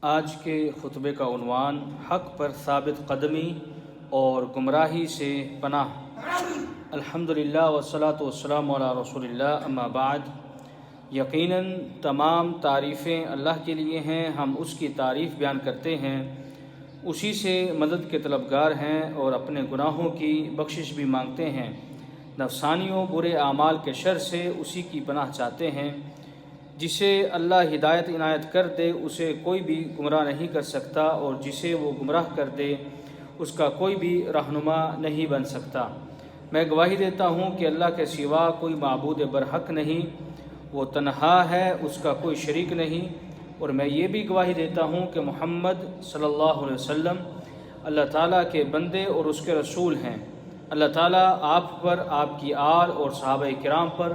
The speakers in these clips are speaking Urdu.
آج کے خطبے کا عنوان حق پر ثابت قدمی اور گمراہی سے پناہ۔ الحمدللہ والصلاۃ والسلام علی رسول اللہ، اما بعد۔ یقیناً تمام تعریفیں اللہ کے لیے ہیں، ہم اس کی تعریف بیان کرتے ہیں، اسی سے مدد کے طلبگار ہیں اور اپنے گناہوں کی بخشش بھی مانگتے ہیں، نفسانیوں برے اعمال کے شر سے اسی کی پناہ چاہتے ہیں۔ جسے اللہ ہدایت عنایت کر دے اسے کوئی بھی گمراہ نہیں کر سکتا، اور جسے وہ گمراہ کر دے اس کا کوئی بھی رہنما نہیں بن سکتا۔ میں گواہی دیتا ہوں کہ اللہ کے سوا کوئی معبود برحق نہیں، وہ تنہا ہے، اس کا کوئی شریک نہیں، اور میں یہ بھی گواہی دیتا ہوں کہ محمد صلی اللہ علیہ وسلم اللہ تعالیٰ کے بندے اور اس کے رسول ہیں۔ اللہ تعالیٰ آپ پر، آپ کی آل اور صحابہ کرام پر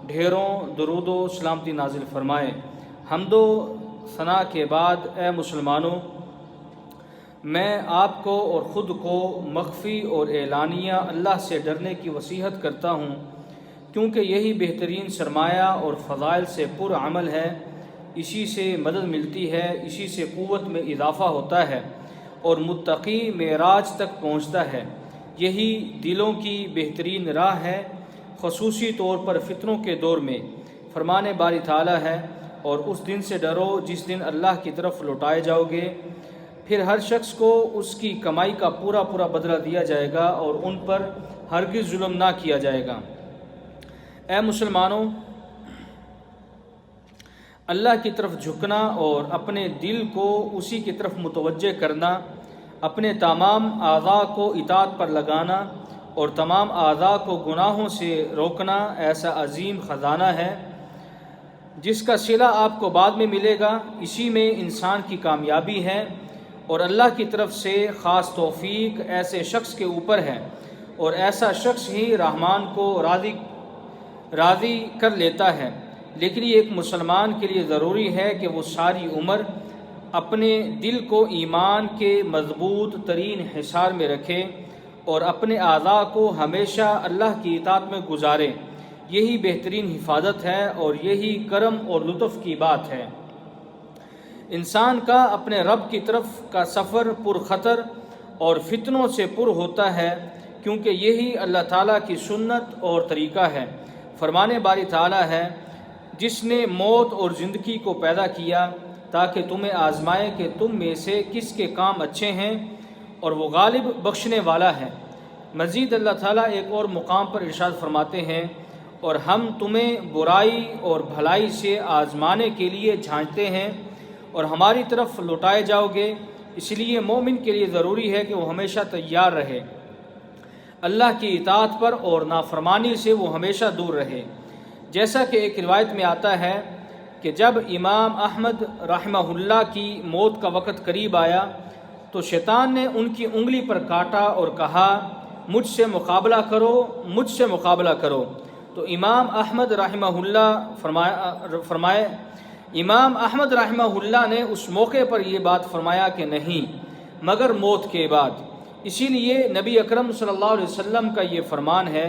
ڈھیروں درود و سلامتی نازل فرمائے۔ حمد و ثنا کے بعد اے مسلمانوں، میں آپ کو اور خود کو مخفی اور اعلانیہ اللہ سے ڈرنے کی وصیحت کرتا ہوں، کیونکہ یہی بہترین سرمایہ اور فضائل سے پر عمل ہے۔ اسی سے مدد ملتی ہے، اسی سے قوت میں اضافہ ہوتا ہے اور متقی معراج تک پہنچتا ہے۔ یہی دلوں کی بہترین راہ ہے، خصوصی طور پر فتنوں کے دور میں۔ فرمان باری تعالیٰ ہے، اور اس دن سے ڈرو جس دن اللہ کی طرف لوٹائے جاؤ گے، پھر ہر شخص کو اس کی کمائی کا پورا بدلہ دیا جائے گا اور ان پر ہرگز ظلم نہ کیا جائے گا۔ اے مسلمانوں، اللہ کی طرف جھکنا اور اپنے دل کو اسی کی طرف متوجہ کرنا، اپنے تمام اعضاء کو اطاعت پر لگانا اور تمام اعضاء کو گناہوں سے روکنا ایسا عظیم خزانہ ہے جس کا صلہ آپ کو بعد میں ملے گا۔ اسی میں انسان کی کامیابی ہے، اور اللہ کی طرف سے خاص توفیق ایسے شخص کے اوپر ہے، اور ایسا شخص ہی رحمان کو راضی کر لیتا ہے۔ لیکن یہ ایک مسلمان کے لیے ضروری ہے کہ وہ ساری عمر اپنے دل کو ایمان کے مضبوط ترین حصار میں رکھے اور اپنے اعضاء کو ہمیشہ اللہ کی اطاعت میں گزارے۔ یہی بہترین حفاظت ہے اور یہی کرم اور لطف کی بات ہے۔ انسان کا اپنے رب کی طرف کا سفر پر خطر اور فتنوں سے پر ہوتا ہے، کیونکہ یہی اللہ تعالیٰ کی سنت اور طریقہ ہے۔ فرمان باری تعالیٰ ہے، جس نے موت اور زندگی کو پیدا کیا تاکہ تمہیں آزمائے کہ تم میں سے کس کے کام اچھے ہیں، اور وہ غالب بخشنے والا ہے۔ مزید اللہ تعالیٰ ایک اور مقام پر ارشاد فرماتے ہیں، اور ہم تمہیں برائی اور بھلائی سے آزمانے کے لیے جھانکتے ہیں اور ہماری طرف لوٹائے جاؤ گے۔ اس لیے مومن کے لیے ضروری ہے کہ وہ ہمیشہ تیار رہے، اللہ کی اطاعت پر اور نافرمانی سے وہ ہمیشہ دور رہے۔ جیسا کہ ایک روایت میں آتا ہے کہ جب امام احمد رحمہ اللہ کی موت کا وقت قریب آیا تو شیطان نے ان کی انگلی پر کاٹا اور کہا، مجھ سے مقابلہ کرو، مجھ سے مقابلہ کرو۔ تو امام احمد رحمہ اللہ نے اس موقع پر یہ بات فرمایا کہ نہیں، مگر موت کے بعد۔ اسی لیے نبی اکرم صلی اللہ علیہ وسلم کا یہ فرمان ہے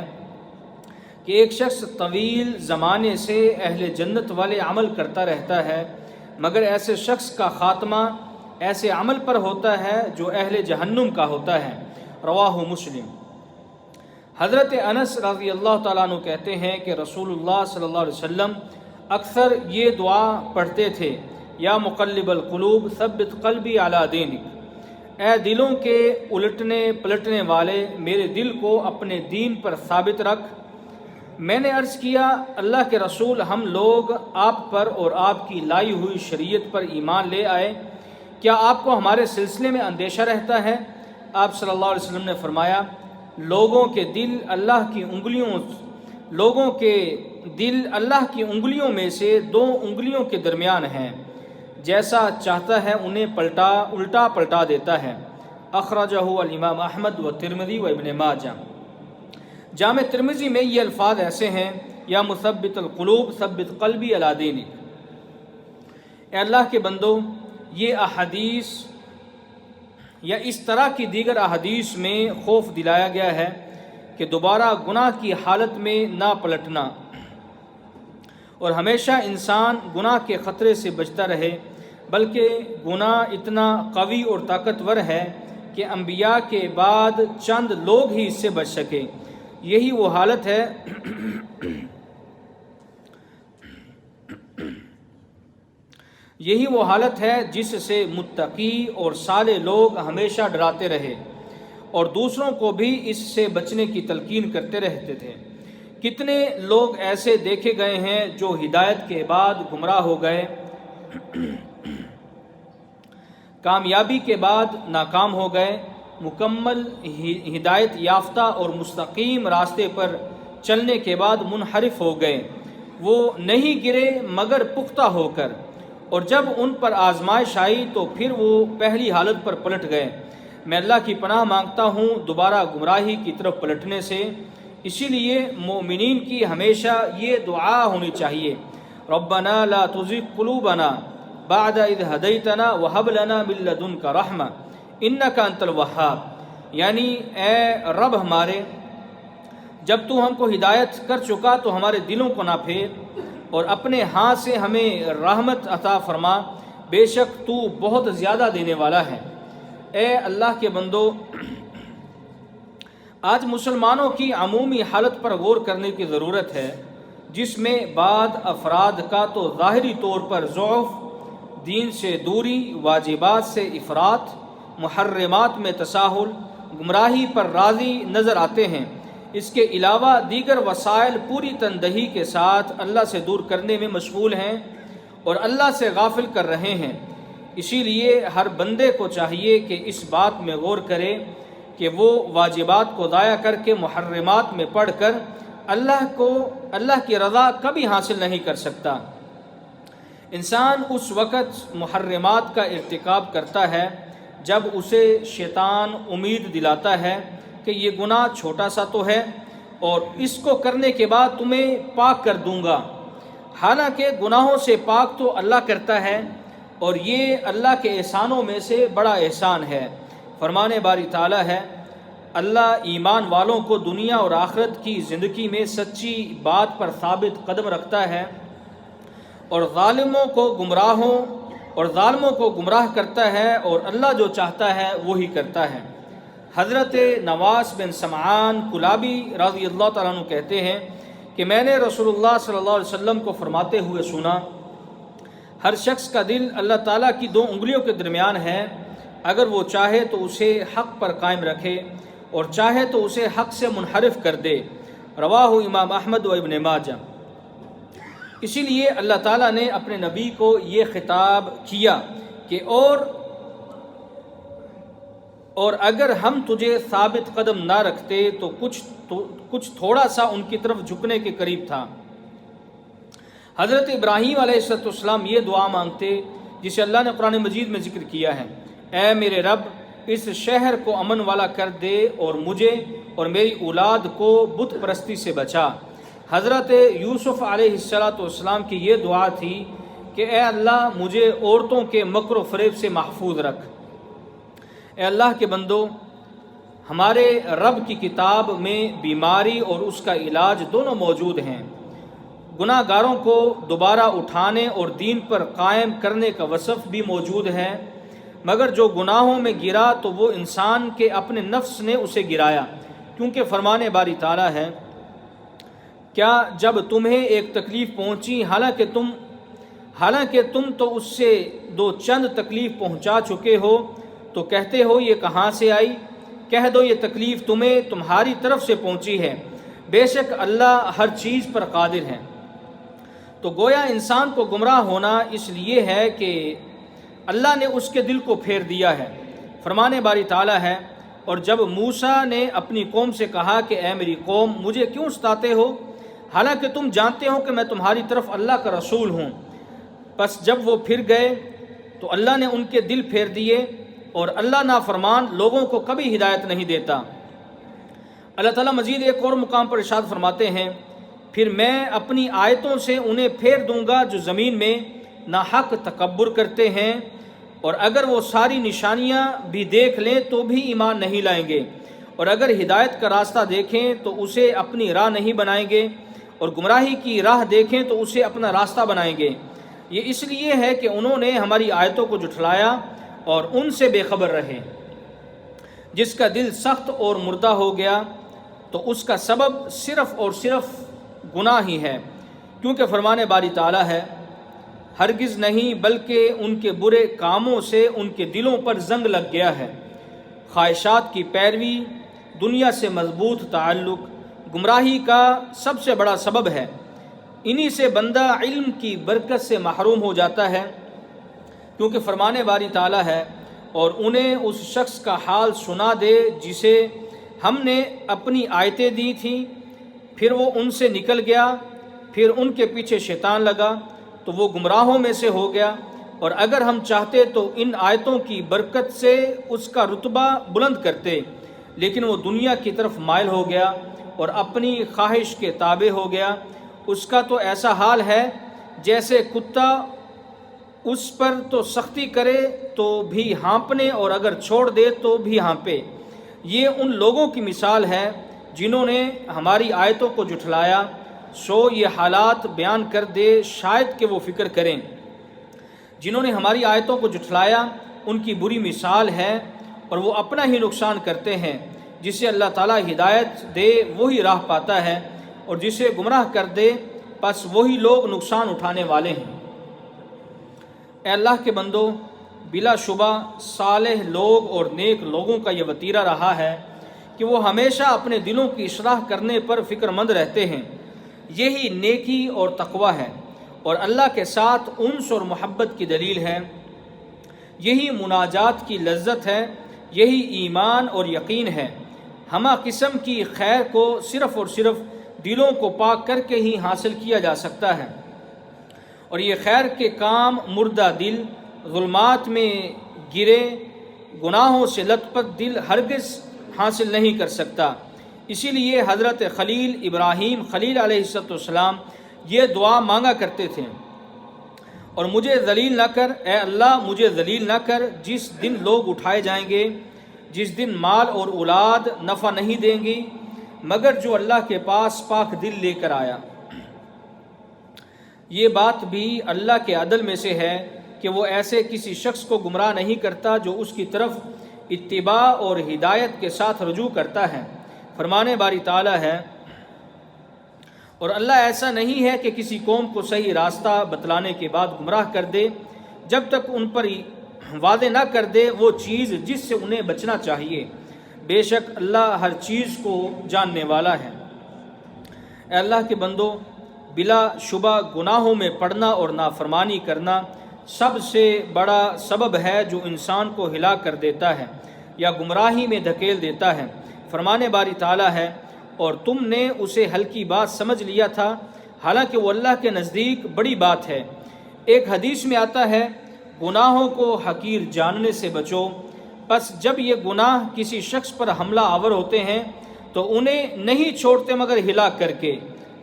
کہ ایک شخص طویل زمانے سے اہل جنت والے عمل کرتا رہتا ہے، مگر ایسے شخص کا خاتمہ ایسے عمل پر ہوتا ہے جو اہل جہنم کا ہوتا ہے۔ رواہ مسلم۔ حضرت انس رضی اللہ تعالیٰ عنہ کہتے ہیں کہ رسول اللہ صلی اللہ علیہ وسلم اکثر یہ دعا پڑھتے تھے، یا مقلب القلوب ثبت قلبی علی دینک، اے دلوں کے الٹنے پلٹنے والے، میرے دل کو اپنے دین پر ثابت رکھ۔ میں نے عرض کیا، اللہ کے رسول، ہم لوگ آپ پر اور آپ کی لائی ہوئی شریعت پر ایمان لے آئے، کیا آپ کو ہمارے سلسلے میں اندیشہ رہتا ہے؟ آپ صلی اللہ علیہ وسلم نے فرمایا، لوگوں کے دل اللہ کی انگلیوں میں سے دو انگلیوں کے درمیان ہیں، جیسا چاہتا ہے انہیں الٹا پلٹا دیتا ہے۔ اخرجہ الامام احمد و ترمذی و ابن ماجہ۔ جامع ترمذی میں یہ الفاظ ایسے ہیں، یا مثبت القلوب ثبت قلبی علی دینک۔ اے اللہ کے بندو، یہ احادیث یا اس طرح کی دیگر احادیث میں خوف دلایا گیا ہے کہ دوبارہ گناہ کی حالت میں نہ پلٹنا، اور ہمیشہ انسان گناہ کے خطرے سے بچتا رہے، بلکہ گناہ اتنا قوی اور طاقتور ہے کہ انبیاء کے بعد چند لوگ ہی اس سے بچ سکے۔ یہی وہ حالت ہے جس سے متقی اور صالح لوگ ہمیشہ ڈراتے رہے اور دوسروں کو بھی اس سے بچنے کی تلقین کرتے رہتے تھے۔ کتنے لوگ ایسے دیکھے گئے ہیں جو ہدایت کے بعد گمراہ ہو گئے، کامیابی کے بعد ناکام ہو گئے، مکمل ہدایت یافتہ اور مستقیم راستے پر چلنے کے بعد منحرف ہو گئے۔ وہ نہیں گرے مگر پختہ ہو کر، اور جب ان پر آزمائش آئی تو پھر وہ پہلی حالت پر پلٹ گئے۔ میں اللہ کی پناہ مانگتا ہوں دوبارہ گمراہی کی طرف پلٹنے سے۔ اسی لیے مومنین کی ہمیشہ یہ دعا ہونی چاہیے، ربنا لا تزغ قلوبنا بعد اذ ہدیتنا وہب لنا من لدنک رحمہ انک انت الوہاب، یعنی اے رب ہمارے، جب تو ہم کو ہدایت کر چکا تو ہمارے دلوں کو نہ پھیر اور اپنے ہاتھ سے ہمیں رحمت عطا فرما، بے شک تو بہت زیادہ دینے والا ہے۔ اے اللہ کے بندو، آج مسلمانوں کی عمومی حالت پر غور کرنے کی ضرورت ہے، جس میں بعض افراد کا تو ظاہری طور پر ضعف، دین سے دوری، واجبات سے افراط، محرمات میں تساہل، گمراہی پر راضی نظر آتے ہیں۔ اس کے علاوہ دیگر وسائل پوری تندہی کے ساتھ اللہ سے دور کرنے میں مشغول ہیں اور اللہ سے غافل کر رہے ہیں۔ اسی لیے ہر بندے کو چاہیے کہ اس بات میں غور کرے کہ وہ واجبات کو ضائع کر کے محرمات میں پڑھ کر اللہ کی رضا کبھی حاصل نہیں کر سکتا۔ انسان اس وقت محرمات کا ارتکاب کرتا ہے جب اسے شیطان امید دلاتا ہے کہ یہ گناہ چھوٹا سا تو ہے اور اس کو کرنے کے بعد تمہیں پاک کر دوں گا، حالانکہ گناہوں سے پاک تو اللہ کرتا ہے اور یہ اللہ کے احسانوں میں سے بڑا احسان ہے۔ فرمان باری تعالیٰ ہے، اللہ ایمان والوں کو دنیا اور آخرت کی زندگی میں سچی بات پر ثابت قدم رکھتا ہے اور ظالموں کو گمراہ کرتا ہے، اور اللہ جو چاہتا ہے وہی کرتا ہے۔ حضرت نواس بن سمعان کلابی رضی اللہ تعالیٰ عنہ کہتے ہیں کہ میں نے رسول اللہ صلی اللہ علیہ وسلم کو فرماتے ہوئے سنا، ہر شخص کا دل اللہ تعالیٰ کی 2 انگلیوں کے درمیان ہے، اگر وہ چاہے تو اسے حق پر قائم رکھے اور چاہے تو اسے حق سے منحرف کر دے۔ رواہ امام احمد و ابن ماجہ۔ اسی لیے اللہ تعالیٰ نے اپنے نبی کو یہ خطاب کیا کہ اور اگر ہم تجھے ثابت قدم نہ رکھتے تو کچھ تھوڑا سا ان کی طرف جھکنے کے قریب تھا۔ حضرت ابراہیم علیہ السلام یہ دعا مانگتے جسے اللہ نے قرآن مجید میں ذکر کیا ہے، اے میرے رب، اس شہر کو امن والا کر دے اور مجھے اور میری اولاد کو بت پرستی سے بچا۔ حضرت یوسف علیہ السلام کی یہ دعا تھی کہ اے اللہ مجھے عورتوں کے مکر و فریب سے محفوظ رکھ۔ اے اللہ کے بندو، ہمارے رب کی کتاب میں بیماری اور اس کا علاج دونوں موجود ہیں۔ گناہ گاروں کو دوبارہ اٹھانے اور دین پر قائم کرنے کا وصف بھی موجود ہے، مگر جو گناہوں میں گرا تو وہ انسان کے اپنے نفس نے اسے گرایا، کیونکہ فرمان باری تعالیٰ ہے، کیا جب تمہیں ایک تکلیف پہنچی حالانکہ تم تو اس سے 2 چند تکلیف پہنچا چکے ہو تو کہتے ہو یہ کہاں سے آئی؟ کہہ دو یہ تکلیف تمہیں تمہاری طرف سے پہنچی ہے، بے شک اللہ ہر چیز پر قادر ہے۔ تو گویا انسان کو گمراہ ہونا اس لیے ہے کہ اللہ نے اس کے دل کو پھیر دیا ہے۔ فرمان باری تعالیٰ ہے، اور جب موسیٰ نے اپنی قوم سے کہا کہ اے میری قوم مجھے کیوں ستاتے ہو حالانکہ تم جانتے ہو کہ میں تمہاری طرف اللہ کا رسول ہوں، پس جب وہ پھر گئے تو اللہ نے ان کے دل پھیر دیے، اور اللہ نافرمان لوگوں کو کبھی ہدایت نہیں دیتا۔ اللہ تعالیٰ مزید ایک اور مقام پر ارشاد فرماتے ہیں، پھر میں اپنی آیتوں سے انہیں پھیر دوں گا جو زمین میں ناحق تکبر کرتے ہیں، اور اگر وہ ساری نشانیاں بھی دیکھ لیں تو بھی ایمان نہیں لائیں گے، اور اگر ہدایت کا راستہ دیکھیں تو اسے اپنی راہ نہیں بنائیں گے، اور گمراہی کی راہ دیکھیں تو اسے اپنا راستہ بنائیں گے۔ یہ اس لیے ہے کہ انہوں نے ہماری آیتوں کو جھٹلایا اور ان سے بے خبر رہے۔ جس کا دل سخت اور مردہ ہو گیا تو اس کا سبب صرف اور صرف گناہ ہی ہے، کیونکہ فرمان باری تعالیٰ ہے، ہرگز نہیں بلکہ ان کے برے کاموں سے ان کے دلوں پر زنگ لگ گیا ہے۔ خواہشات کی پیروی، دنیا سے مضبوط تعلق گمراہی کا سب سے بڑا سبب ہے۔ انہی سے بندہ علم کی برکت سے محروم ہو جاتا ہے، کیونکہ فرمان باری تعالیٰ ہے، اور انہیں اس شخص کا حال سنا دے جسے ہم نے اپنی آیتیں دی تھیں، پھر وہ ان سے نکل گیا، پھر ان کے پیچھے شیطان لگا تو وہ گمراہوں میں سے ہو گیا، اور اگر ہم چاہتے تو ان آیتوں کی برکت سے اس کا رتبہ بلند کرتے، لیکن وہ دنیا کی طرف مائل ہو گیا اور اپنی خواہش کے تابع ہو گیا۔ اس کا تو ایسا حال ہے جیسے کتا اس پر تو سختی کرے تو بھی ہانپنے اور اگر چھوڑ دے تو بھی ہانپے۔ یہ ان لوگوں کی مثال ہے جنہوں نے ہماری آیتوں کو جھٹلایا، سو یہ حالات بیان کر دے شاید کہ وہ فکر کریں۔ جنہوں نے ہماری آیتوں کو جھٹلایا ان کی بری مثال ہے، اور وہ اپنا ہی نقصان کرتے ہیں۔ جسے اللہ تعالیٰ ہدایت دے وہی راہ پاتا ہے، اور جسے گمراہ کر دے پس وہی لوگ نقصان اٹھانے والے ہیں۔ اے اللہ کے بندو، بلا شبہ صالح لوگ اور نیک لوگوں کا یہ وتیرہ رہا ہے کہ وہ ہمیشہ اپنے دلوں کی اصلاح کرنے پر فکر مند رہتے ہیں۔ یہی نیکی اور تقوی ہے، اور اللہ کے ساتھ انس اور محبت کی دلیل ہے۔ یہی مناجات کی لذت ہے، یہی ایمان اور یقین ہے۔ ہمہ قسم کی خیر کو صرف اور صرف دلوں کو پاک کر کے ہی حاصل کیا جا سکتا ہے، اور یہ خیر کے کام مردہ دل، ظلمات میں گرے گناہوں سے لت پت دل ہرگز حاصل نہیں کر سکتا۔ اسی لیے حضرت خلیل ابراہیم خلیل علیہ السلام یہ دعا مانگا کرتے تھے، اور مجھے ذلیل نہ کر، اے اللہ مجھے ذلیل نہ کر جس دن لوگ اٹھائے جائیں گے، جس دن مال اور اولاد نفع نہیں دیں گی مگر جو اللہ کے پاس پاک دل لے کر آیا۔ یہ بات بھی اللہ کے عدل میں سے ہے کہ وہ ایسے کسی شخص کو گمراہ نہیں کرتا جو اس کی طرف اتباع اور ہدایت کے ساتھ رجوع کرتا ہے۔ فرمان باری تعالیٰ ہے، اور اللہ ایسا نہیں ہے کہ کسی قوم کو صحیح راستہ بتلانے کے بعد گمراہ کر دے جب تک ان پر واضح نہ کر دے وہ چیز جس سے انہیں بچنا چاہیے۔ بے شک اللہ ہر چیز کو جاننے والا ہے۔ اے اللہ کے بندو، بلا شبہ گناہوں میں پڑنا اور نافرمانی کرنا سب سے بڑا سبب ہے جو انسان کو ہلاک کر دیتا ہے یا گمراہی میں دھکیل دیتا ہے۔ فرمان باری تعالیٰ ہے، اور تم نے اسے ہلکی بات سمجھ لیا تھا حالانکہ وہ اللہ کے نزدیک بڑی بات ہے۔ ایک حدیث میں آتا ہے، گناہوں کو حقیر جاننے سے بچو، پس جب یہ گناہ کسی شخص پر حملہ آور ہوتے ہیں تو انہیں نہیں چھوڑتے مگر ہلاک کر کے۔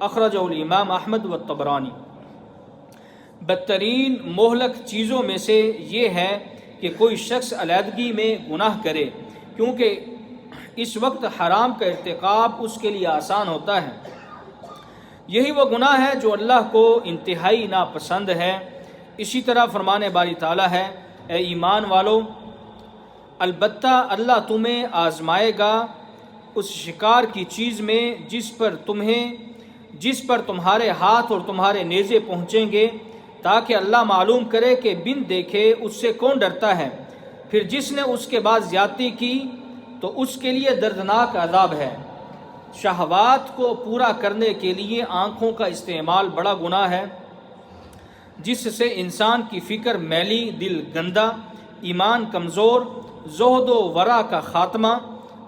اخرجہ الامام احمد والطبرانی۔ بدترین مہلک چیزوں میں سے یہ ہے کہ کوئی شخص علیحدگی میں گناہ کرے، کیونکہ اس وقت حرام کا ارتکاب اس کے لیے آسان ہوتا ہے۔ یہی وہ گناہ ہے جو اللہ کو انتہائی ناپسند ہے۔ اسی طرح فرمان باری تعالیٰ ہے، اے ایمان والو، البتہ اللہ تمہیں آزمائے گا اس شکار کی چیز میں جس پر تمہارے ہاتھ اور تمہارے نیزے پہنچیں گے، تاکہ اللہ معلوم کرے کہ بن دیکھے اس سے کون ڈرتا ہے۔ پھر جس نے اس کے بعد زیادتی کی تو اس کے لیے دردناک عذاب ہے۔ شہوات کو پورا کرنے کے لیے آنکھوں کا استعمال بڑا گناہ ہے، جس سے انسان کی فکر میلی، دل گندا، ایمان کمزور، زہد و ورع کا خاتمہ،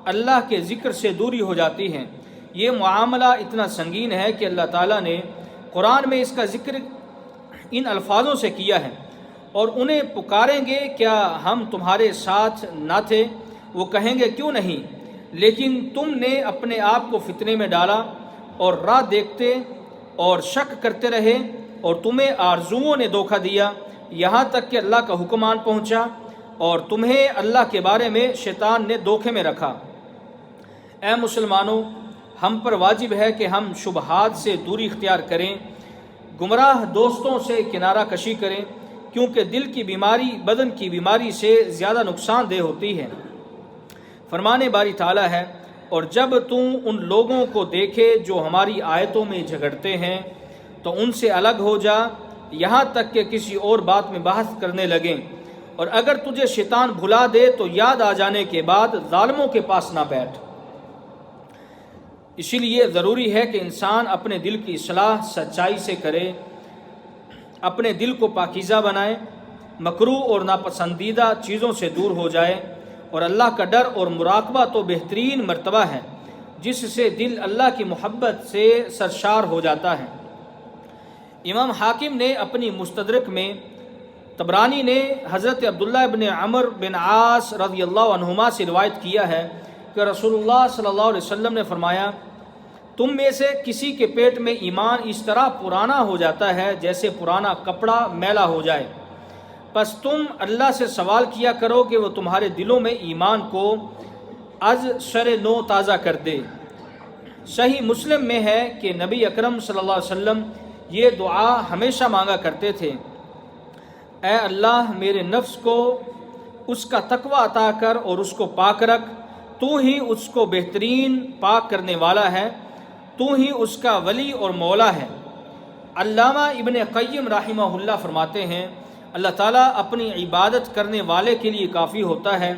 اللہ کے ذکر سے دوری ہو جاتی ہے۔ یہ معاملہ اتنا سنگین ہے کہ اللہ تعالیٰ نے قرآن میں اس کا ذکر ان الفاظوں سے کیا ہے، اور انہیں پکاریں گے کیا ہم تمہارے ساتھ نہ تھے؟ وہ کہیں گے کیوں نہیں، لیکن تم نے اپنے آپ کو فتنے میں ڈالا اور راہ دیکھتے اور شک کرتے رہے، اور تمہیں آرزوؤں نے دھوکہ دیا یہاں تک کہ اللہ کا حکم آن پہنچا، اور تمہیں اللہ کے بارے میں شیطان نے دھوکے میں رکھا۔ اے مسلمانوں، ہم پر واجب ہے کہ ہم شبہات سے دوری اختیار کریں، گمراہ دوستوں سے کنارہ کشی کریں، کیونکہ دل کی بیماری بدن کی بیماری سے زیادہ نقصان دہ ہوتی ہے۔ فرمان باری تعالیٰ ہے، اور جب تم ان لوگوں کو دیکھے جو ہماری آیتوں میں جھگڑتے ہیں تو ان سے الگ ہو جا، یہاں تک کہ کسی اور بات میں بحث کرنے لگیں، اور اگر تجھے شیطان بھلا دے تو یاد آ جانے کے بعد ظالموں کے پاس نہ بیٹھ۔ اسی لیے ضروری ہے کہ انسان اپنے دل کی اصلاح سچائی سے کرے، اپنے دل کو پاکیزہ بنائے، مکروہ اور ناپسندیدہ چیزوں سے دور ہو جائے، اور اللہ کا ڈر اور مراقبہ تو بہترین مرتبہ ہے جس سے دل اللہ کی محبت سے سرشار ہو جاتا ہے۔ امام حاکم نے اپنی مستدرک میں، طبرانی نے حضرت عبداللہ ابن عمر بن عاص رضی اللہ عنہما سے روایت کیا ہے کہ رسول اللہ صلی اللہ علیہ وسلم نے فرمایا، تم میں سے کسی کے پیٹ میں ایمان اس طرح پرانا ہو جاتا ہے جیسے پرانا کپڑا میلا ہو جائے، پس تم اللہ سے سوال کیا کرو کہ وہ تمہارے دلوں میں ایمان کو از شر نو تازہ کر دے۔ صحیح مسلم میں ہے کہ نبی اکرم صلی اللہ علیہ وسلم یہ دعا ہمیشہ مانگا کرتے تھے، اے اللہ میرے نفس کو اس کا تقوی عطا کر اور اس کو پاک رکھ، تو ہی اس کو بہترین پاک کرنے والا ہے، تو ہی اس کا ولی اور مولا ہے۔ علامہ ابن قیم رحمہ اللہ فرماتے ہیں، اللہ تعالیٰ اپنی عبادت کرنے والے کے لیے کافی ہوتا ہے۔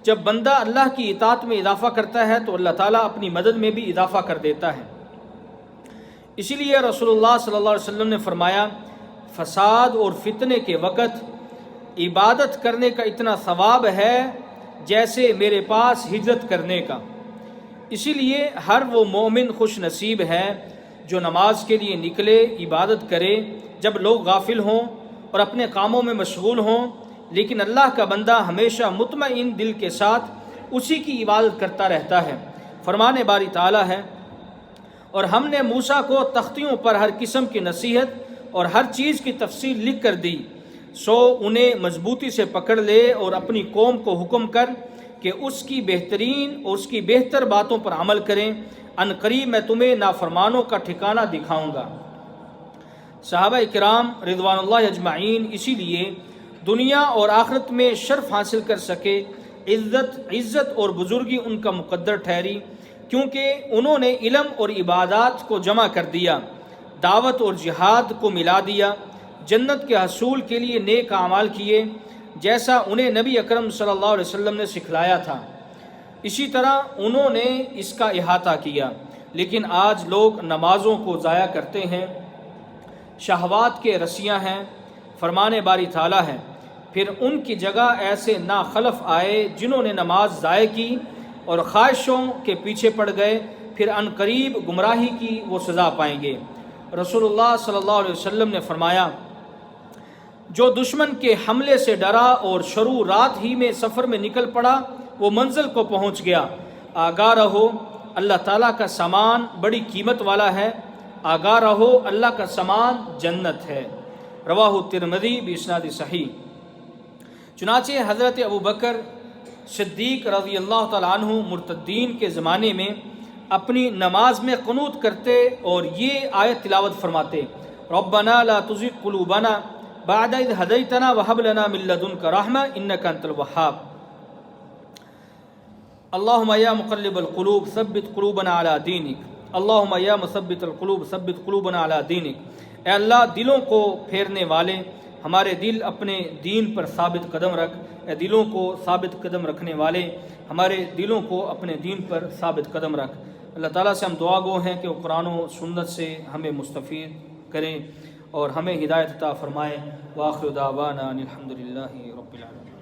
جب بندہ اللہ کی اطاعت میں اضافہ کرتا ہے تو اللہ تعالیٰ اپنی مدد میں بھی اضافہ کر دیتا ہے۔ اسی لیے رسول اللہ صلی اللہ علیہ وسلم نے فرمایا، فساد اور فتنے کے وقت عبادت کرنے کا اتنا ثواب ہے جیسے میرے پاس ہجرت کرنے کا۔ اسی لیے ہر وہ مومن خوش نصیب ہے جو نماز کے لیے نکلے، عبادت کرے جب لوگ غافل ہوں اور اپنے کاموں میں مشغول ہوں، لیکن اللہ کا بندہ ہمیشہ مطمئن دل کے ساتھ اسی کی عبادت کرتا رہتا ہے۔ فرمان باری تعالیٰ ہے، اور ہم نے موسیٰ کو تختیوں پر ہر قسم کی نصیحت اور ہر چیز کی تفصیل لکھ کر دی، سو انہیں مضبوطی سے پکڑ لے اور اپنی قوم کو حکم کر کہ اس کی بہترین اور اس کی بہتر باتوں پر عمل کریں، ان قریب میں تمہیں نافرمانوں کا ٹھکانہ دکھاؤں گا۔ صحابہ کرام رضوان اللہ اجمعین اسی لیے دنیا اور آخرت میں شرف حاصل کر سکے، عزت اور بزرگی ان کا مقدر ٹھہری، کیونکہ انہوں نے علم اور عبادات کو جمع کر دیا، دعوت اور جہاد کو ملا دیا، جنت کے حصول کے لیے نیک اعمال کیے جیسا انہیں نبی اکرم صلی اللہ علیہ وسلم نے سکھلایا تھا، اسی طرح انہوں نے اس کا احاطہ کیا۔ لیکن آج لوگ نمازوں کو ضائع کرتے ہیں، شہوات کے رسیاں ہیں، فرمان باری تعالیٰ ہے، پھر ان کی جگہ ایسے ناخلف آئے جنہوں نے نماز ضائع کی اور خواہشوں کے پیچھے پڑ گئے، پھر ان قریب گمراہی کی وہ سزا پائیں گے۔ رسول اللہ صلی اللہ علیہ وسلم نے فرمایا، جو دشمن کے حملے سے ڈرا اور شروع رات ہی میں سفر میں نکل پڑا وہ منزل کو پہنچ گیا۔ آگاہ رہو، اللہ تعالیٰ کا سامان بڑی قیمت والا ہے، آگاہ رہو اللہ کا سامان جنت ہے۔ رواہ ترمذی باسناد صحیح۔ چنانچہ حضرت ابو بکر صدیق رضی اللہ تعالیٰ عنہ مرتدین کے زمانے میں اپنی نماز میں قنوت کرتے اور یہ آیت تلاوت فرماتے، ربنا لا تزغ قلوبنا بعد اذ ہدیتنا وہب لنا من لدنک رحمہ انک انت الوہاب۔ اللہم یا مقلب القلوب ثبت قلوبنا علی دینک، اللہم یا مثبت القلوب ثبت قلوبنا علی دینک۔ اے اللہ دلوں کو پھیرنے والے، ہمارے دل اپنے دین پر ثابت قدم رکھ۔ اے دلوں کو ثابت قدم رکھنے والے، ہمارے دلوں کو اپنے دین پر ثابت قدم رکھ۔ اللہ تعالیٰ سے ہم دعا گو ہیں کہ وہ قرآن و سنت سے ہمیں مستفید کریں اور ہمیں ہدایت عطا فرمائے۔ وآخر دعوانا ان الحمد للہ رب العالمین۔